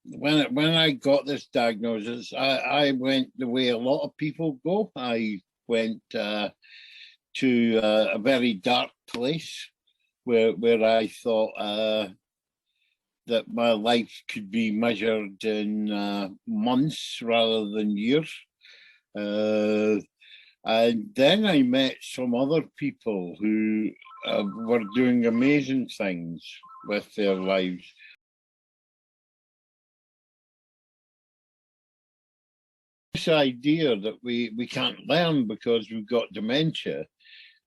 When I got this diagnosis, I went the way a lot of people go. I went to a very dark place where I thought that my life could be measured in months rather than years. And then I met some other people who were doing amazing things with their lives. This idea that we can't learn because we've got dementia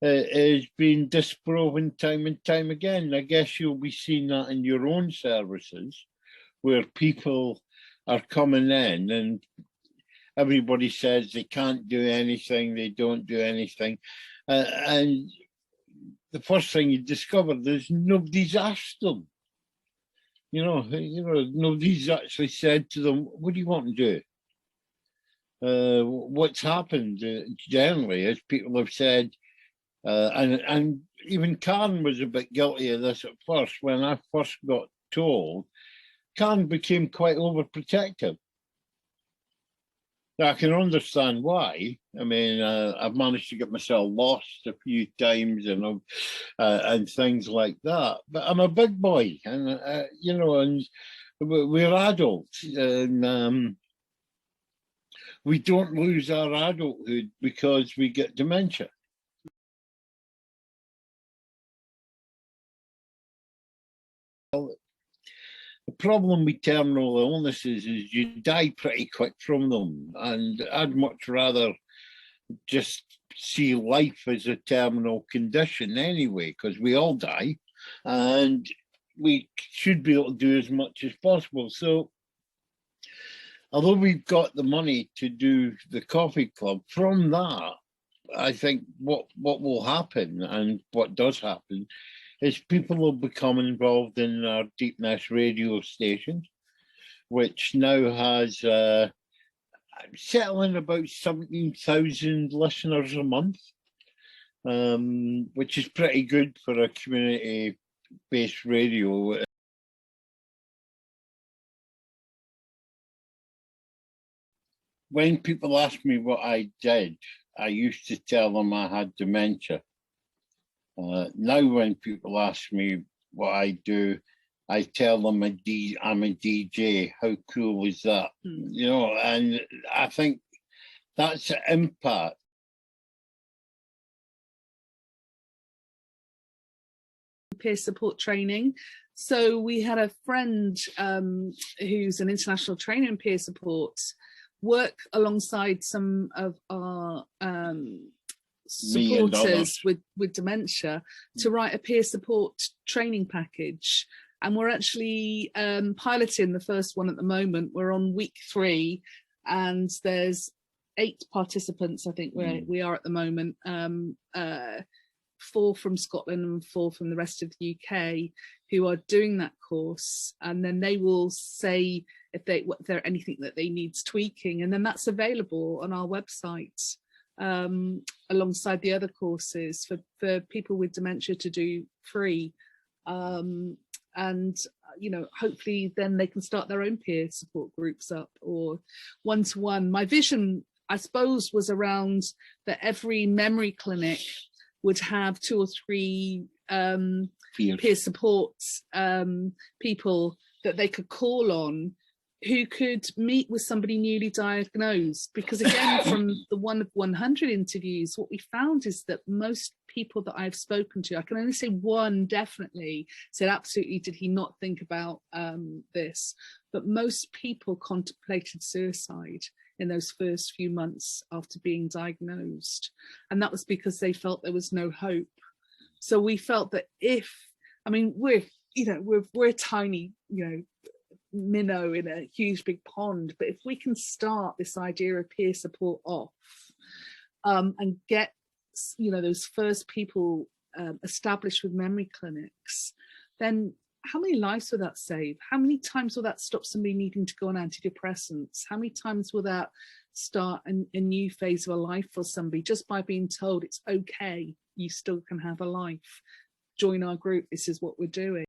has been disproven time and time again. I guess you'll be seeing that in your own services, where people are coming in and everybody says they can't do anything, they don't do anything. And the first thing you discover is nobody's asked them. Nobody's actually said to them, what do you want to do? What's happened generally is people have said, and even Karen was a bit guilty of this at first. When I first got told, Karen became quite overprotective. Now, I can understand why. I mean, I've managed to get myself lost a few times and things like that. But I'm a big boy, and and we're adults, and we don't lose our adulthood because we get dementia. The problem with terminal illnesses is you die pretty quick from them, and I'd much rather just see life as a terminal condition anyway, because we all die, and we should be able to do as much as possible. So although we've got the money to do the coffee club, from that, I think what will happen, and what does happen, is people will become involved in our Deepness radio station, which now has settling about 17,000 listeners a month, which is pretty good for a community-based radio. When people ask me what I did, I used to tell them I had dementia. Now when people ask me what I do, I tell them I'm a DJ. How cool is that? And I think that's the impact. Peer support training. So we had a friend who's an international trainer in peer support work alongside some of our supporters with dementia to write a peer support training package, and we're actually piloting the first one at the moment. We're on week 3 and there's 8 participants, I think we are at the moment, 4 from Scotland and 4 from the rest of the UK, who are doing that course, and then they will say if there anything that they need tweaking, and then that's available on our website alongside the other courses for people with dementia to do free, and hopefully then they can start their own peer support groups up or one-to-one. My vision, I suppose, was around that every memory clinic would have 2 or 3 peer support people that they could call on, who could meet with somebody newly diagnosed. Because again, from the 1 of 100 interviews, what we found is that most people that I've spoken to, I can only say 1 definitely said absolutely did he not think about this, but most people contemplated suicide in those first few months after being diagnosed, and that was because they felt there was no hope. So we felt that we're a tiny minnow in a huge big pond, but if we can start this idea of peer support off and get those first people established with memory clinics, then how many lives will that save? How many times will that stop somebody needing to go on antidepressants? How many times will that start a new phase of a life for somebody just by being told it's okay, you still can have a life? Join our group, this is what we're doing.